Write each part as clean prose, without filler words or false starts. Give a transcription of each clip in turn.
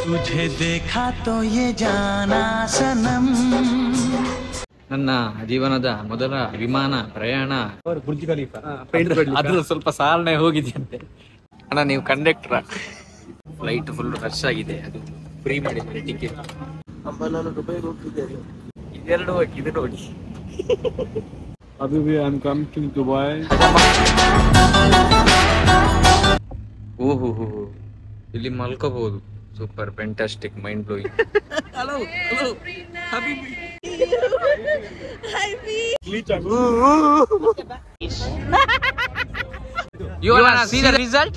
तुझे देखा तो ये जाना सनम ನನ್ನ ಜೀವನದ ಮೊದಲ ವಿಮಾನ ಪ್ರಯಾಣ ಬುರ್ಜ್ ಖಲೀಫಾ ಅದು ಸ್ವಲ್ಪ ಸಾಲನೆ ಹೋಗಿದೆಯಂತೆ. ಅಣ್ಣ ನೀವು ಕಂಡಕ್ಟರ್, ಫ್ಲೈಟ್ ಫುಲ್ ರಶ್ ಆಗಿದೆ, ಅದು ಫ್ರೀ ಮಾಡಿದ್ದಾರೆ ಟಿಕೆಟ್. ನಾನು ದುಬೈಗೆ ಹೋಗ್ತಿದ್ದೇನೆ. ಇದೆರಡು ಇದು ನೋಡಿ. ಅಭಿ I am coming to Dubai. ಓಹೋ ಇಲ್ಲಿ ಮಲ್ಕೋಬಹುದು. Super fantastic mind blowing. Hello hello ಹಬೀಬಿ. You wanna see the result?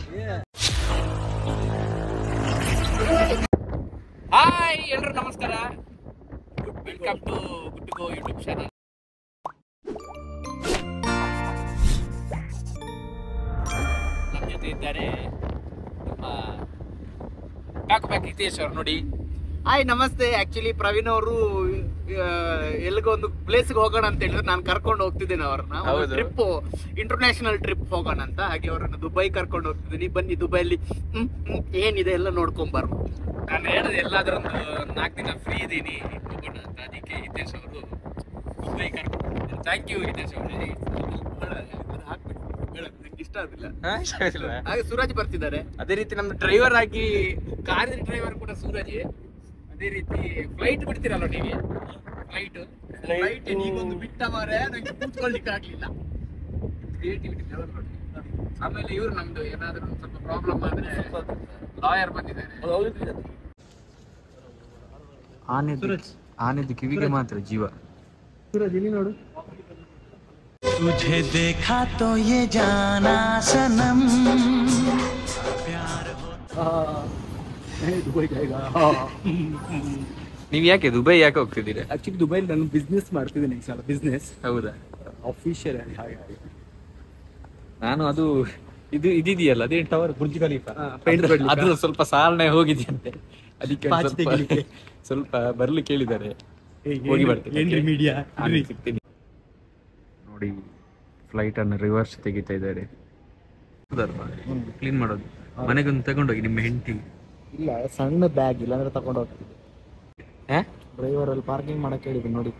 ಹಾಯ್ ಎಲ್ರು ನಮಸ್ಕಾರ. Welcome to good go YouTube channel. ನಮ್ಮ ಜೊತೆ ಇದ್ದಾರೆ ನಮ್ಮ ಕಾಕುಬ್ಯಾಕ್ ಹಿತೇಶ್ ಅವ್ರು. ನೋಡಿ, ಹಾಯ್ ನಮಸ್ತೆ. ಆಕ್ಚುಲಿ ಪ್ರವೀಣ್ ಅವರು ಎಲ್ಲಿಗೋ ಒಂದು ಪ್ಲೇಸ್ಗೆ ಹೋಗೋಣ ಅಂತ ಹೇಳಿದ್ರೆ ನಾನು ಕರ್ಕೊಂಡು ಹೋಗ್ತಿದ್ದೇನೆ ಅವ್ರನ್ನ. ಟ್ರಿಪ್, ಇಂಟರ್ನ್ಯಾಷನಲ್ ಟ್ರಿಪ್ ಹೋಗೋಣ ಅಂತ. ಹಾಗೆ ಅವರನ್ನು ದುಬೈ ಕರ್ಕೊಂಡು ಹೋಗ್ತಿದ್ದೀನಿ. ಬನ್ನಿ, ದುಬೈಲಿ ಏನಿದೆ ಎಲ್ಲ ನೋಡ್ಕೊಂಡ್ ಬರ್ಬೋದು. ನಾನು ಹೇಳಿದೆ ಎಲ್ಲಾದ್ರೂ ಒಂದು 4 ದಿನ ಫ್ರೀ ಇದ್ದೀನಿ ಹೋಗೋಣ ಅಂತ. ಅದಕ್ಕೆ ಹಿತೇಶ್ ಅವರು ದುಬೈ ಕರ್ಕೊಂಡು ಹೋಗ್ತಿದ್ದಾರೆ. ಥ್ಯಾಂಕ್ ಯು ಹಿತೇಶ್ ಅವರು. ಇಷ್ಟ ಆಗಿಲ್ಲ. ಹಾಗೆ ಸೂರಜ್ ಬರ್ತಿದ್ದಾರೆ. ಅದೇ ರೀತಿ ನಮ್ದು ಡ್ರೈವರ್ ಆಗಿ, ಕಾರಿನ ಡ್ರೈವರ್ ಕೂಡ ಸೂರಜ್. ಅದೇ ರೀತಿ ಫ್ಲೈಟ್ ಬಿಡ್ತೀರಲ್ಲ ನೀವು, ಫ್ಲೈಟ್ ನೀವೊಂದು ಬಿಟ್ಟ ಮಾರೆ ನಂಗೆ ಕೂತ್ಕೊಳ್ಲಿಕ್ಕೆ ಆಗ್ಲಿಲ್ಲ. ಕ್ರಿಯೇಟಿವಿಟಿ ಲೆವೆಲ್ ನೋಡಿ. ಆಮೇಲೆ ಇವ್ರು ನಮ್ದು ಏನಾದ್ರೂ ಒಂದು ಸ್ವಲ್ಪ ಪ್ರಾಬ್ಲಮ್ ಆದ್ರೆ ಲಾಯರ್ ಬಂದಿದ್ದಾರೆ. ಆನೆದು ಕಿವಿಗೆ ಮಾತ್ರ ಜೀವ. ಸೂರಜ್ ಇಲ್ಲಿ ನೋಡು. तुझे देखा तो ये जाना सनम प्यार ನೀವ್ ಯಾಕೆ ದುಬೈ ಯಾಕೆ ಹೋಗ್ತಿದ್ದೀರಾ? ಆಕ್ಚುಲಿ ದುಬೈಲಿ ನಾನು ಬಿಸ್ನೆಸ್ ಮಾಡ್ತಿದ್ದೀನಿ ಈ ಸಲ. ಬಿಸ್ನೆಸ್ ಹೌದಾ? ಅಫಿಷಿಯಲ್ ಹಾಗೆ. ನಾನು ಅದು ಇದೆಯಲ್ಲ, ಅದೇ ಟವರ್ ಬುರ್ಜ್ ಖಲೀಫಾ, ಅದು ಸ್ವಲ್ಪ ಸಾಲನೆ ಹೋಗಿದೆಯಂತೆ. ಅದಕ್ಕೆ ಸ್ವಲ್ಪ ಬರ್ಲಿಕ್ಕೆ ಹೇಳಿದ್ದಾರೆ. ಹೋಗಿ ಬರ್ತೇನೆ. ಮೀಡಿಯಾ ಸಿಗ್ತೀನಿ. ನೋಡಿ, ಫ್ಲೈಟ್ ಅನ್ನು ರಿವರ್ಸ್ ತೆಗಿತಾ ಇದ್ದಾರೆ. ಕ್ಲೀನ್ ಮಾಡೋದು. ಮನೆಗೊಂದು ತಗೊಂಡೋಗಿ ನಿಮ್ಮ ಹೆಂಡತಿ. ಇಲ್ಲ, ಸಣ್ಣ ಬ್ಯಾಗ್ ಇಲ್ಲ ಅಂದ್ರೆ ತಗೊಂಡು ಹೋಗ್ತಿದ್ದೆ. ಡ್ರೈವರ್ ಅಲ್ಲಿ ಪಾರ್ಕಿಂಗ್ ಮಾಡಕ್ಕೆ ಹೇಳಿದ್ರು ನೋಡಿ.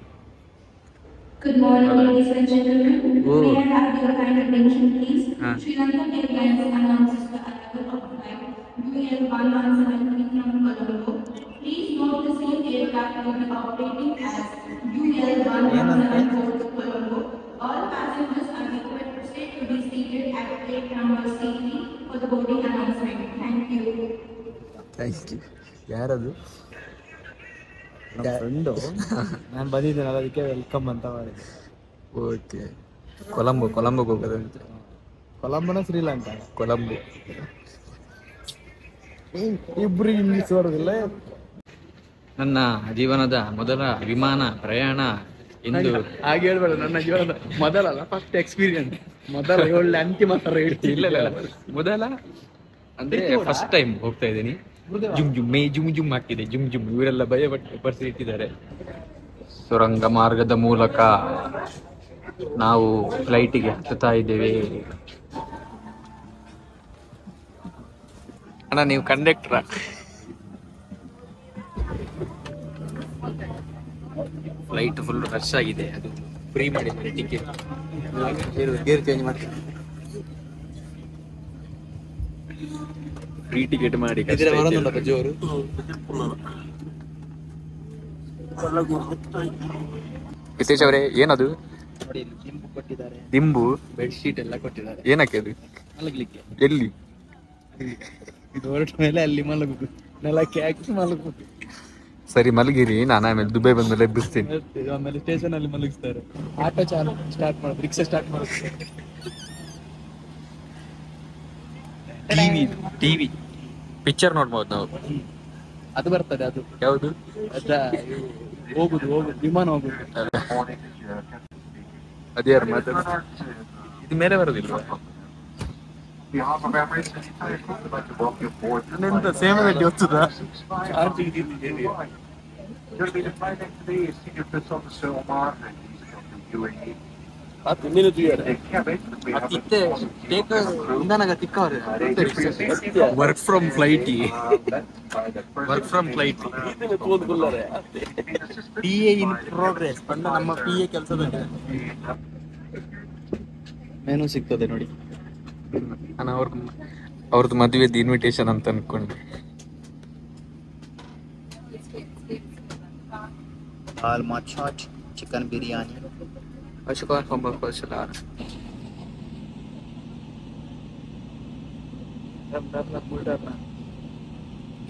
Good morning, ladies and gentlemen. May I have your kind attention, please? Sri Lanka Airlines announces the arrival of flight UL1173 from Colombo. Please note the same aircraft will be operating as UL1174 to Colombo. All passengers are requested to be seated at plate number C3 for the boarding announcement. Thank you. Thank you. ಯಾರದು? ನಮ್ಮ friend. ನಾನು ಬಂದಿದ್ದೇನಲ್ಲ, ಅದಕ್ಕೆ welcome ಅಂತ ಮಾಡಿದೆ. Okay. ಕೊಲಂಬೋಗೆ ಹೋಗೋದಂತೆ. ಕೊಲಂಬೋನ Sri Lanka? Colombo. ಇಬ್ರು English ಬರೋದಿಲ್ಲ. ನನ್ನ ಜೀವನದ ಮೊದಲ ವಿಮಾನ ಪ್ರಯಾಣ ಇಂದು. ಹಾಗೆ ಹೇಳ್ಬೇಡ. ನನ್ನ ಜೀವನದ ಮೊದಲಲ್ಲ, ಫಸ್ಟ್ ಎಕ್ಸ್ಪೀರಿಯನ್ಸ್. ಮೊದಲ ಒಳ್ಳೆ ಅಂತಿಮ ಥರ ಹೇಳ್ತೀನಿ. ಇಲ್ಲ ಮೊದಲ ಅಂದ್ರೆ ಫಸ್ಟ್ ಟೈಮ್ ಹೋಗ್ತಾ ಇದ್ದೀನಿ. ಜುಮ್ ಆಗ್ತಿದೆ. ಜುಮ್ ಇವರೆಲ್ಲ ಭಯ ಪಡಿಸಿ ಇಟ್ಟಿದ್ದಾರೆ. ಸುರಂಗ ಮಾರ್ಗದ ಮೂಲಕ ನಾವು ಫ್ಲೈಟಿಗೆ ಹತ್ತುತ್ತಾ ಇದ್ದೇವೆ. ಅಣ್ಣ ನೀವು ಕಂಡಕ್ಟರ್. ಫ್ಲೈಟ್ ಫುಲ್ ರಶ್ ಆಗಿದೆ, ಅದು ಫ್ರೀ ಮಾಡಿದ್ದಾರೆ ಟಿಕೆಟ್. ಗೇರ್ ಚೇಂಜ್ ಮಾಡ್ತೀನಿ. ಫ್ರೀ ಟಿಕೆಟ್ ಮಾಡಿ ಜೋರು. ಹಿತೇಶ್ ಅವರೇ, ಏನದು? ನೋಡಿ, ದಿಂಬು ಕೊಟ್ಟಿದ್ದಾರೆ. ದಿಂಬು? ಬೆಡ್ಶೀಟ್ ಎಲ್ಲ ಕೊಟ್ಟಿದ್ದಾರೆ. ಏನಕ್ಕೆ ಅದು? ಮಲಗಲಿಕ್ಕೆ. ಎಲ್ಲಿ? ಇದು ಹೊರಟ ಮೇಲೆ ಅಲ್ಲಿ ಮಲಗುದು, ನೆಲಕ್ಕೆ ಹಾಕಿ ಮಲಗುದು. ಸರಿ, ಮಲಗಿರಿ. ನಾನು ಆಮೇಲೆ ದುಬೈ ಬಂದ್ಮೇಲೆ ಎಬ್ಬಿಸ್ತೀನಿ. ಆಮೇಲೆ ಸ್ಟೇಷನ್ ಅಲ್ಲಿ ಮಲಗಿಸ್ತಾರೆ. ಆಟೋ ಸ್ಟಾರ್ಟ್ ಮಾಡೋದು, ರಿಕ್ಷಾ ಸ್ಟಾರ್ಟ್ ಮಾಡೋದು. ಟಿವಿ ಪಿಕ್ಚರ್ ನೋಡ್ಬೋದು ನಾವು. ಅದು ಬರ್ತದೆ. ಅದು ಯಾವುದು? ಹೋಗುದು ವಿಮಾನ ಹೋಗುದು. ಅದ್ಯಾರು ಮಾತಾಡ? ಇದು ಮೇಲೆ ಬರೋದಿಲ್ವಾ? ಎಂತ ಸೇವೆಯಲ್ಲಿ ಹೋಗ್ತದ? Work from flight work from flight PA in progress ಪಂಡ ನಮ್ಮ PA ಕೆಲಸದಲ್ಲಿ ಮೆನು ಸಿಗ್ತದೆ ನೋಡಿ. ನಾನು ಅವ್ರದ್ದು ಮದುವೆದು ಇನ್ವಿಟೇಷನ್ ಅಂತ ಅನ್ಕೊಂಡೆ. दाल माछा चिकन बिरयानी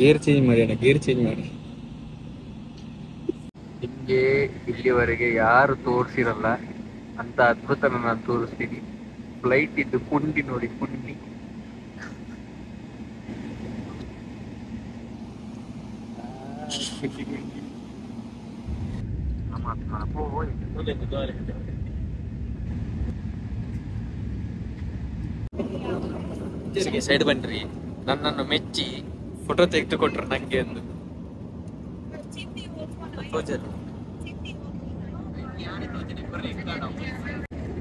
ಗೇರ್ ಚೇಂಜ್ ಮಾಡಿ ನಿಮಗೆ ಇಲ್ಲಿವರೆಗೆ ಯಾರು ತೋರಿಸಿರಲ್ಲ ಅಂತ ಅದ್ಭುತನ ನಾನು ತೋರಿಸ್ತೀನಿ. ಫ್ಲೈಟ್ ಇದ್ದು ಕುಂಡಿ ನೋಡಿ, ಕುಂಡಿ ಸೈಡ್ ಬನ್ರಿ. ನನ್ನನ್ನು ಮೆಚ್ಚಿ ಫೋಟೋ ತೆಗೆದುಕೊಟ್ರು ನಂಗೆ ಒಂದು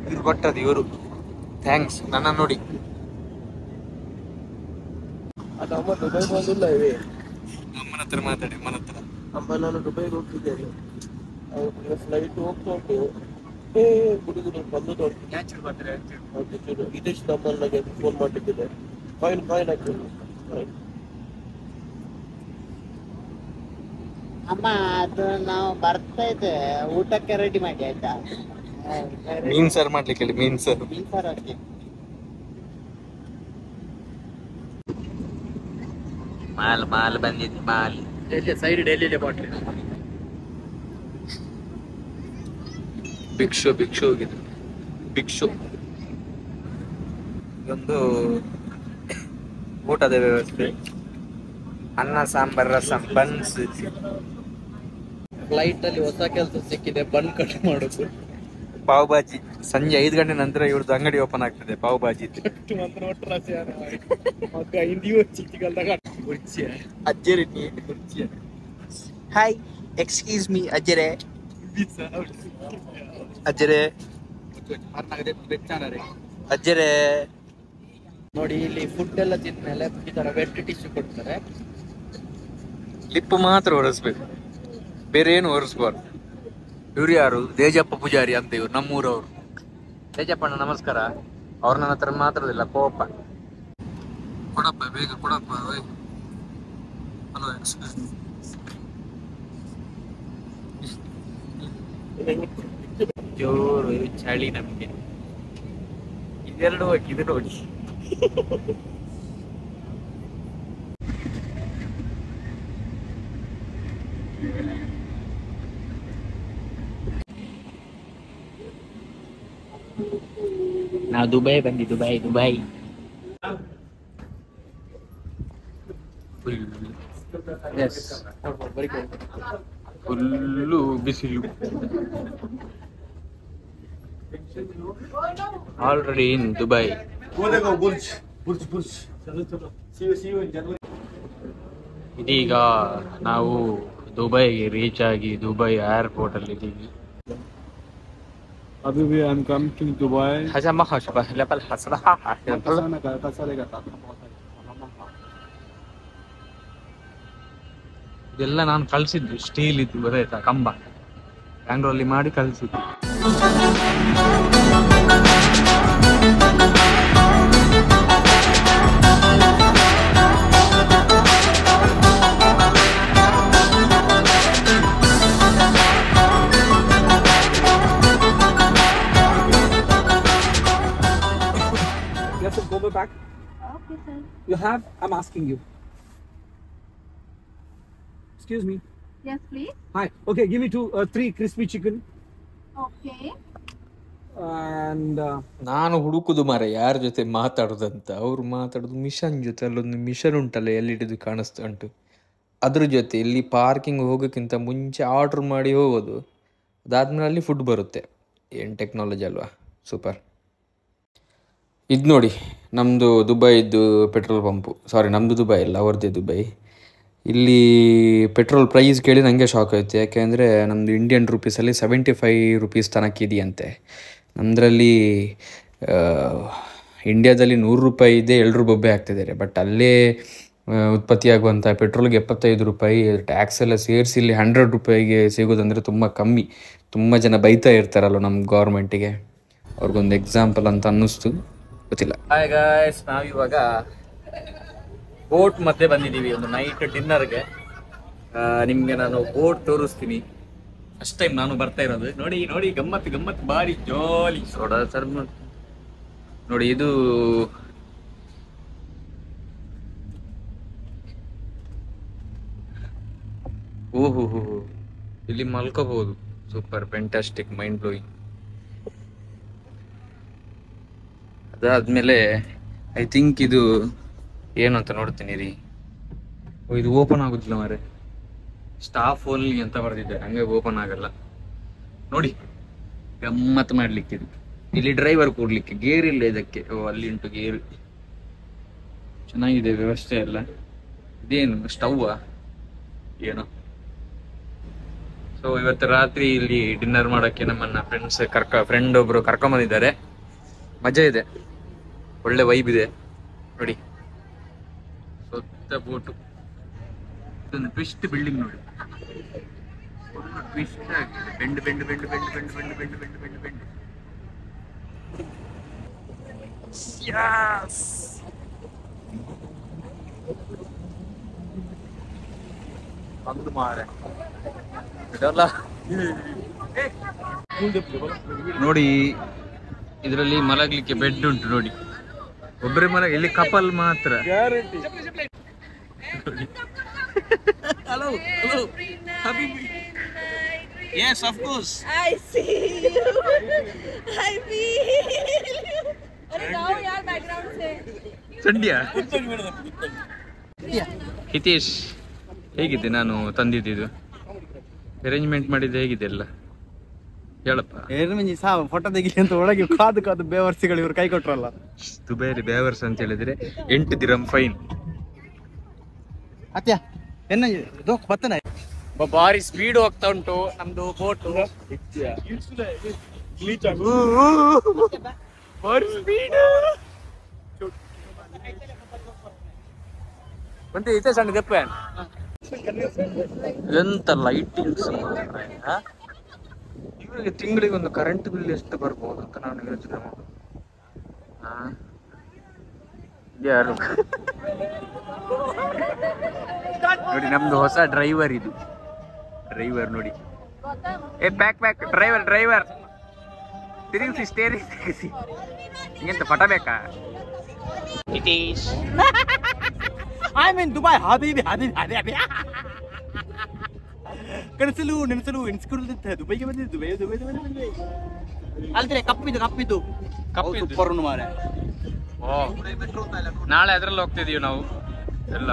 ಇವ್ರು ಕೊಟ್ಟದ್ದು ಇವರು. ಥ್ಯಾಂಕ್ಸ್. ನನ್ನ ನೋಡಿ ಅಮ್ಮನ ಹತ್ರ ಮಾತಾಡಿ. ಅಮ್ಮನ ಹತ್ರ ನಾನು ದುಬೈಗೆ ಹೋಗ್ತಿದ್ದೇನೆ. ಫ್ಲೈಟ್ ಹೋಗ್ತಾ ಉಂಟು. ಬಂದು ಇದಿಷ್ಟು ನಮ್ಮಲ್ಲಿಗೆ ಫೋನ್ ಮಾಡಿಟ್ಟಿದೆ. ಫೈನ್ ಆಗ್ತದೆ. ಅಮ್ಮ ಅದು ನಾವು ಬರ್ತಾ ಇದೆ, ಊಟಕ್ಕೆ ರೆಡಿ ಮಾಡಿ ಆಯ್ತಾ? ಮೀನ್ ಸಾರು ಮಾಡ್ಲಿಕ್ಕೆ ಹೇಳಿ. ಮೀನ್ ಸಾರು ಮಾಲ್ ಬಂದಿದ್ದು ಮಾಲ್. ಸೈಡ್ ಡೆಲ್ಲಿ ಬಾಟ್ಲಿ ಭಿಕ್ಷು ಹೋಗಿದೆ. ಭಿಕ್ಷು ಒಂದು ಊಟದ ವ್ಯವಸ್ಥೆ, ಅನ್ನ ಸಾಂಬಾರ್ ರಸಂ ಬನ್ಸ್. ಫ್ಲೈಟ್ ಅಲ್ಲಿ ಹೊಸ ಕೆಲಸ ಸಿಕ್ಕಿದೆ, ಬನ್ ಕಟ್ ಮಾಡೋದು. ಪಾವ್ ಭಾಜಿ ಸಂಜೆ 5 ಗಂಟೆ ನಂತರ ಇವ್ರದ್ದು ಅಂಗಡಿ ಓಪನ್ ಆಗ್ತದೆ pav bhaji. Hi, excuse me ಅಜ್ಜರೇ. ಅಜ್ಜರೇ ನೋಡಿ, ಇಲ್ಲಿ ಫುಡ್ ಎಲ್ಲ ತಿಂದ್ಮೇಲೆ ಈ ತರ ವೆಟ್ ಟಿಶ್ಯೂ ಕೊಡ್ತಾರೆ. ಲಿಪ್ ಮಾತ್ರ ಒರೆಸ್ಬೇಕು, ಬೇರೆ ಏನು ಒರೆಸ್ಬಾರ್ದು. ಇವ್ರು ಯಾರು? ದೇಜಪ್ಪ ಪೂಜಾರಿ ಅಂತ. ಇವ್ರು ನಮ್ಮೂರವ್ರು. ದೇಜಪ್ಪಣ್ಣ ನಮಸ್ಕಾರ. ಅವ್ರು ನನ್ನ ಹತ್ರ ಮಾತಾಡೋದಿಲ್ಲ, ಕೋಪ. ಕೊಡಪ್ಪ, ಬೇಗ ಕೊಡಪ್ಪ. ಹಲೋ, ಜೋರು ಚಳಿ ನಮಗೆ. ಇದೆರಡು ಇದು ನೋಡಿ. ನಾವು ದುಬೈ ಬಂದಿ. ದುಬೈ ಫುಲ್ಲು ಬಿಸಿಲು. Already in Dubai. ಇದೀಗ ನಾವು ದುಬೈಗೆ ರೀಚ್ ಆಗಿ ದುಬೈ ಏರ್ಪೋರ್ಟ್ ಅಲ್ಲಿ ಇದ್ದೀವಿ. Habibi, I'm coming to Dubai. ಇದೆಲ್ಲ ನಾನು ಕಳ್ಸಿದ್ದು ಸ್ಟೀಲ್ ಇದ್ದು, ಗೊತ್ತಾಯ್ತಾ? ಕಂಬ ಬ್ಯಾಂಗ್ಳೂರಲ್ಲಿ ಮಾಡಿ ಕಳ್ಸಿದ್ದು. Go back. Okay, sir. You have? I'm asking you. Excuse me. Yes, please. Hi. Okay, give me 3 crispy chicken Okay. and ನಾನು ಹುಡುಕುದು ಮಾರ ಯಾರ ಜೊತೆ ಮಾತಾಡೋದಂತ. ಅವ್ರು ಮಾತಾಡೋದು ಮಿಷನ್ ಜೊತೆ. ಅಲ್ಲೊಂದು ಮಿಷನ್ ಉಂಟಲ್ಲ, LED ಕಾಣಿಸ್ತಾ ಉಂಟು, ಅದ್ರ ಜೊತೆ. ಇಲ್ಲಿ ಪಾರ್ಕಿಂಗ್ ಹೋಗೋಕ್ಕಿಂತ ಮುಂಚೆ ಆರ್ಡ್ರ್ ಮಾಡಿ ಹೋಗೋದು, ಅದಾದ್ಮೇಲೆ ಅಲ್ಲಿ ಫುಡ್ ಬರುತ್ತೆ. ಏನು ಟೆಕ್ನಾಲಜಿ ಅಲ್ವಾ, ಸೂಪರ್. ಇದು ನೋಡಿ, ನಮ್ಮದು ದುಬೈದು ಪೆಟ್ರೋಲ್ ಪಂಪು. ಸಾರಿ, ನಮ್ಮದು ದುಬೈ ಇಲ್ಲ, ಅವ್ರದ್ದೇ ದುಬೈ. ಇಲ್ಲಿ ಪೆಟ್ರೋಲ್ ಪ್ರೈಸ್ ಕೇಳಿ ನನಗೆ ಶಾಕ್ ಆಯಿತು. ಯಾಕೆಂದರೆ ನಮ್ಮದು ಇಂಡಿಯನ್ ರುಪೀಸಲ್ಲಿ 75 ರೂಪೀಸ್ ತನಕ ಇದೆಯಂತೆ. ನಮ್ಮದ್ರಲ್ಲಿ ಇಂಡಿಯಾದಲ್ಲಿ 100 ರೂಪಾಯಿ ಇದೆ, ಎಳ್ರು ಬೊಬ್ಬೆ ಹಾಕ್ತಿದ್ದಾರೆ. ಬಟ್ ಅಲ್ಲೇ ಉತ್ಪತ್ತಿಯಾಗುವಂಥ ಪೆಟ್ರೋಲ್ಗೆ 75 ರೂಪಾಯಿ, ಟ್ಯಾಕ್ಸ್ ಎಲ್ಲ ಸೇರಿಸಿ ಇಲ್ಲಿ 100 ರೂಪಾಯಿಗೆ ಸಿಗೋದಂದರೆ ತುಂಬ ಕಮ್ಮಿ. ತುಂಬ ಜನ ಬೈತಾ ಇರ್ತಾರಲ್ಲ ನಮ್ಮ ಗೌರ್ಮೆಂಟಿಗೆ, ಅವ್ರಿಗೊಂದು ಎಕ್ಸಾಂಪಲ್ ಅಂತ ಅನ್ನಿಸ್ತು, ಗೊತ್ತಿಲ್ಲ. ಹಾಯ್ ಗಾಯ್ಸ್, ನಾವಿವಾಗ ಬೋಟ್ ಮಧ್ಯೆ ಬಂದಿದ್ದೀವಿ ಒಂದು ನೈಟ್ ಡಿನ್ನರ್ಗೆ. ನಿಮಗೆ ನಾನು ಬೋಟ್ ತೋರಿಸ್ತೀನಿ. ಫಸ್ಟ್ ಟೈಮ್ ನಾನು ಬರ್ತಾ ಇರೋದು. ನೋಡಿ ನೋಡಿ, ಗಮ್ಮತ್ತು ಗಮ್ಮತ್ತು, ಬಾರಿ ಜಾಲಿ. ನೋಡಿ ಇದು ಓಹೋ, ಇಲ್ಲಿ ಮಲ್ಕೋಬಹುದು. Super, fantastic, mind blowing. ಅದಾದ್ಮೇಲೆ ಐ ಥಿಂಕ್ ಇದು ಏನು ಅಂತ ನೋಡ್ತೀನಿ ರೀ. ಇದು ಓಪನ್ ಆಗುದಿಲ್ಲ ಮಾರೆ, ಸ್ಟಾಫ್ ಓನ್ಲಿ ಅಂತ ಬರ್ದಿದ್ದಾರೆ, ಹಂಗೆ ಓಪನ್ ಆಗಲ್ಲ. ನೋಡಿ ಗಮ್ಮತ್ ಮಾಡ್ಲಿಕ್ಕೆ ಇದು. ಇಲ್ಲಿ ಡ್ರೈವರ್ ಕೂಡ್ಲಿಕ್ಕೆ ಗೇರ್ ಇಲ್ಲ ಇದಕ್ಕೆ. ಅಲ್ಲಿ ಉಂಟು ಗೇರ್, ಚೆನ್ನಾಗಿದೆ ವ್ಯವಸ್ಥೆ ಎಲ್ಲ. ಇದೇನು ಸ್ಟವ್ವಾ ಏನೋ. ಸೊ ಇವತ್ತು ರಾತ್ರಿ ಇಲ್ಲಿ ಡಿನ್ನರ್ ಮಾಡೋಕ್ಕೆ ನಮ್ಮನ್ನ ಫ್ರೆಂಡ್ ಒಬ್ರು ಕರ್ಕೊಂಬಂದಿದ್ದಾರೆ. ಮಜಾ ಇದೆ, ಒಳ್ಳೆ ವೈಬ್ ಇದೆ. ನೋಡಿ ಸುತ್ತ ಬೋಟು, ಇದೊಂದು ಟ್ವಿಸ್ಟ್ ಬಿಲ್ಡಿಂಗ್ ನೋಡಿ, ಟ್ವಿಸ್ಟ್ ಆಗಿದೆ. Bend bend bend bend bend bend bend bend bend bend. Yes! ಒಂದು ಮಾರೆ ಇದಲ್ಲ ನೋಡಿ. ಇದರಲ್ಲಿ ಮಲಗಲಿಕ್ಕೆ ಬೆಡ್ ಉಂಟು ನೋಡಿ. ಒಬ್ಬರೇ ಇಲ್ಲಿ ಕಪಲ್ ಮಾತ್ರ. ಹಲೋ ಹಲೋ ಹಬೀಬಿ. Yes, of course. I see you. I feel you. अरे गाओ यार बैकग्राउंड से. ಸಂಡ್ಯಾ ಹಿತೇಶ್, ಹೇಗಿದೆ ನಾನು ತಂದಿದ್ದು ಅರೇಂಜ್ಮೆಂಟ್ ಮಾಡಿದ್ದು? ಹೇಗಿದೆ ಎಲ್ಲ ಹೇಳಪ್ಪ. ಫೋಟೋ ತೆಗಿಲಿ ಅಂತ ಒಳಗೆ ಕಾದು ಕಾದು ಬೇವರ್ಸಿಗಳು ಇವ್ರು ಕೈ ಕೊಟ್ರಲ್ಲ. ದುಬೈಲಿ ಬೇವರ್ಸ್ ಅಂತ ಹೇಳಿದ್ರೆ 8 ದಿರಂ ಫೈನ್. ಅತ್ಯ ಎನ್ನ ಬತ್ತನ ಬಾರಿ ಸ್ಪೀಡ್ ಹೋಗ್ತಾ ಉಂಟು ನಮ್ದು ಬೋಟು. ಬಾರಿ ಸ್ಪೀಡ್ ಬಂತೆ ಇತೆ ಸಣ್ಣ ದೆಪ್ಪ. ಎಂತ ಲೈಟಿಂಗ್ಸ್, ಇವರಿಗೆ ತಿಂಗಳಿಗೆ ಒಂದು ಕರೆಂಟ್ ಬಿಲ್ ಎಷ್ಟು ಬರ್ಬೋದು ಅಂತ ನಾನು ಯೋಚನೆ ಮಾಡೋದು. ಯಾರು ನೋಡಿ, ನಮ್ದು ಹೊಸ ಡ್ರೈವರ್ ಇದು. ಡ್ರೈವರ್ ನೋಡಿ, ಬ್ಯಾಕ್ ಡ್ರೈವರ್ ತಿರುಗಿಸಿ, ಸ್ಟೇರಿಂಗ್ ತಿರುಗಿಸಿ. ಎಂತ ಪಟ ಬೇಕಾ? ಹಿತೇಶ್ ಐ ಮೀನ್ ದುಬೈ ಹಬೀಬಿ ಹಬೀಬಿ ಹಬೀಬಿ. ಕನಸಲು ನೆನಸಲು ಎಣಿಸ್ಕೊಳ್ಳುತ್ತೆ. ದುಬೈಗೆ ಬಂದಿದ್ದು, ದುಬೈ ದುಬೈ ದುಬೈ ದುಬೈ. ಅಲ್ದ್ರೆ ಕಪ್ಪಿದ್ದು ಸೂಪರ್ ಮಾರೆ. ನಾಳೆ ಅದ್ರಲ್ಲಿ ಹೋಗ್ತಿದೀವಿ ನಾವು ಎಲ್ಲ.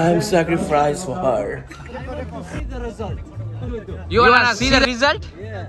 I'm sacrificed for her. You wanna see the result? Yeah.